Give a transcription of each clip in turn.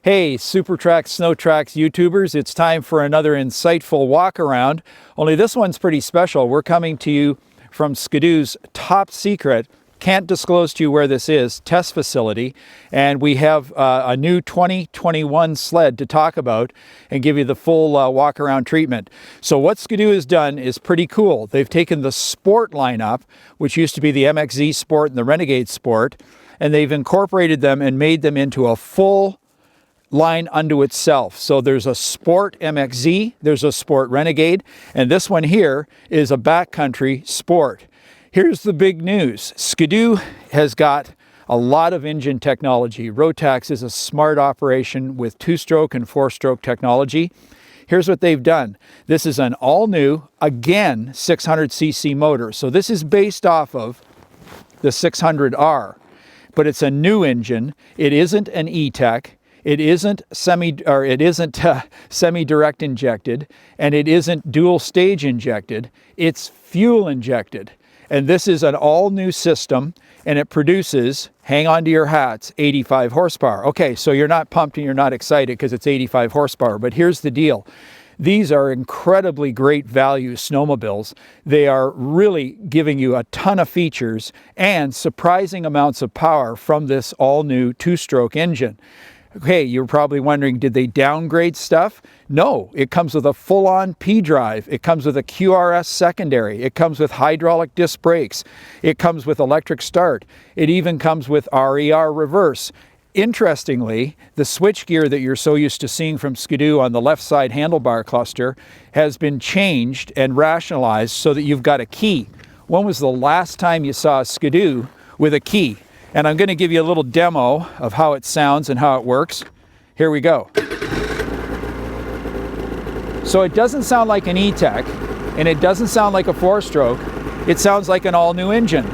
Hey, Super Tracks, Snow Tracks YouTubers, it's time for another insightful walk around. Only this one's pretty special. We're coming to you from Ski Doo's top secret, can't disclose to you where this is, test facility. And we have a new 2021 sled to talk about and give you the full walk around treatment. So what Ski Doo has done is pretty cool. They've taken the Sport lineup, which used to be the MXZ Sport and the Renegade Sport, and they've incorporated them and made them into a full line unto itself. So there's a Sport MXZ, there's a Sport Renegade, and this one here is a Backcountry Sport. Here's the big news. Ski Doo has got a lot of engine technology. Rotax is a smart operation with 2-stroke and 4-stroke technology. Here's what they've done. This is an all-new, again, 600cc motor. So this is based off of the 600R, but it's a new engine. It isn't an E-Tech. It isn't semi-direct injected, and it isn't dual stage injected. It's fuel injected. And this is an all-new system, and it produces, hang on to your hats, 85 horsepower. Okay, so you're not pumped and you're not excited because it's 85 horsepower, but here's the deal. These are incredibly great value snowmobiles. They are really giving you a ton of features and surprising amounts of power from this all-new 2-stroke engine. Okay, you're probably wondering, did they downgrade stuff? No, it comes with a full-on P-drive. It comes with a QRS secondary. It comes with hydraulic disc brakes. It comes with electric start. It even comes with RER reverse. Interestingly, the switchgear that you're so used to seeing from Ski Doo on the left side handlebar cluster has been changed and rationalized so that you've got a key. When was the last time you saw a Ski Doo with a key? And I'm going to give you a little demo of how it sounds and how it works. Here we go. So it doesn't sound like an E-Tech, and it doesn't sound like a 4-stroke. It sounds like an all-new engine.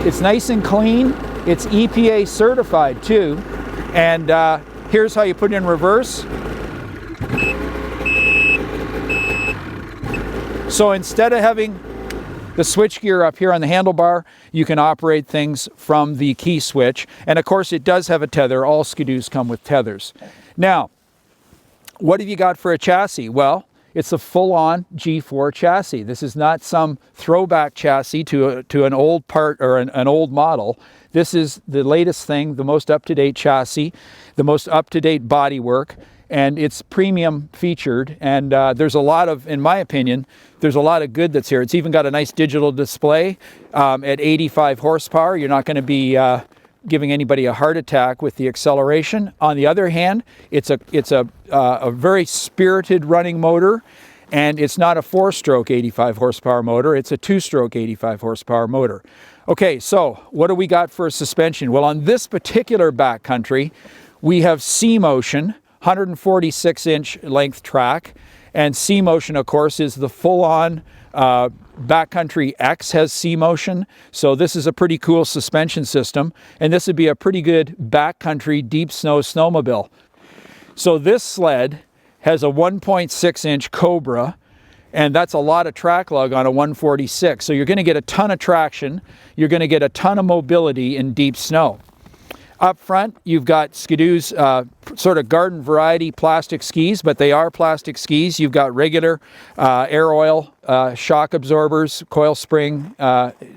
It's nice and clean. It's EPA certified too. And here's how you put it in reverse. So instead of having the switchgear up here on the handlebar, you can operate things from the key switch. And of course it does have a tether. All Ski Doos come with tethers. Now, what have you got for a chassis? Well, it's a full-on G4 chassis. This is not some throwback chassis to an old part or an old model. This is the latest thing, the most up-to-date chassis, the most up-to-date bodywork, and it's premium featured. And there's a lot of, in my opinion, there's a lot of good that's here. It's even got a nice digital display at 85 horsepower. You're not going to be giving anybody a heart attack with the acceleration. On the other hand, it's a very spirited running motor, and it's not a 4-stroke 85 horsepower motor. It's a 2-stroke 85 horsepower motor. Okay, so what do we got for a suspension? Well, on this particular backcountry, we have C-Motion, 146-inch length track. And C-Motion, of course, is the full-on Backcountry X has C-Motion. So this is a pretty cool suspension system. And this would be a pretty good backcountry deep snow snowmobile. So this sled has a 1.6-inch Cobra. And that's a lot of track lug on a 146. So you're going to get a ton of traction. You're going to get a ton of mobility in deep snow. Up front, you've got Ski Doo's sort of garden variety plastic skis, but they are plastic skis. You've got regular air oil shock absorbers, coil spring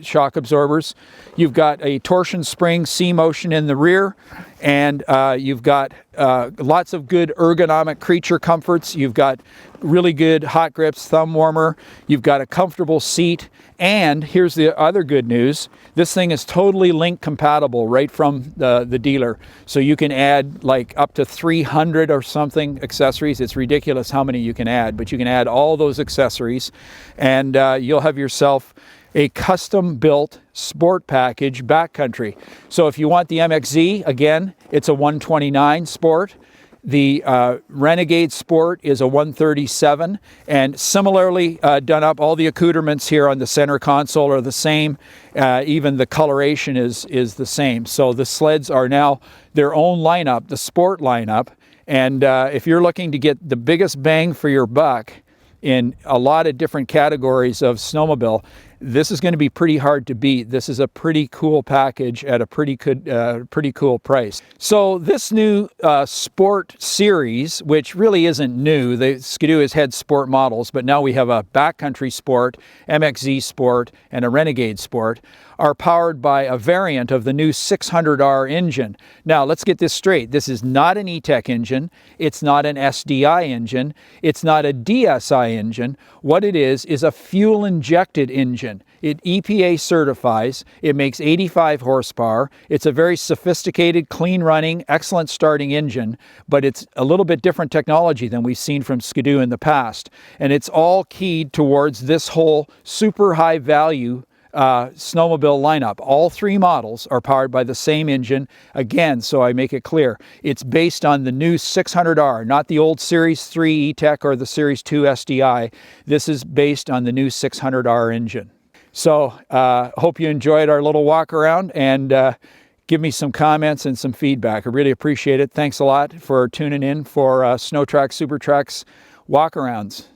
shock absorbers. You've got a torsion spring C-Motion in the rear, and you've got lots of good ergonomic creature comforts. You've got really good hot grips, thumb warmer. You've got a comfortable seat. And here's the other good news. This thing is totally link compatible right from the dealer. So you can add like up to 300 or something accessories. It's ridiculous how many you can add, but you can add all those accessories, and you'll have yourself a custom built sport package backcountry. So if you want the MXZ, again, it's a 129 Sport. The Renegade Sport is a 137, and similarly done up. All the accoutrements here on the center console are the same. Even the coloration is the same. So the sleds are now their own lineup, the Sport lineup. And if you're looking to get the biggest bang for your buck in a lot of different categories of snowmobile, this is going to be pretty hard to beat. This is a pretty cool package at a pretty cool price. So this new Sport series, which really isn't new, the Ski Doo has had Sport models, but now we have a Backcountry Sport, MXZ Sport, and a Renegade Sport, are powered by a variant of the new 600R engine. Now let's get this straight. This is not an E-TEC engine. It's not an SDI engine. It's not a DSI engine. What it is a fuel injected engine. It EPA certifies. It makes 85 horsepower. It's a very sophisticated, clean running, excellent starting engine, but it's a little bit different technology than we've seen from Ski Doo in the past. And it's all keyed towards this whole super high value snowmobile lineup. All three models are powered by the same engine. Again, so I make it clear, it's based on the new 600R, not the old Series 3 E-TEC or the Series 2 SDI. This is based on the new 600R engine. So hope you enjoyed our little walk around, and give me some comments and some feedback. I really appreciate it. Thanks a lot for tuning in for Snow Track Super Track's walk arounds.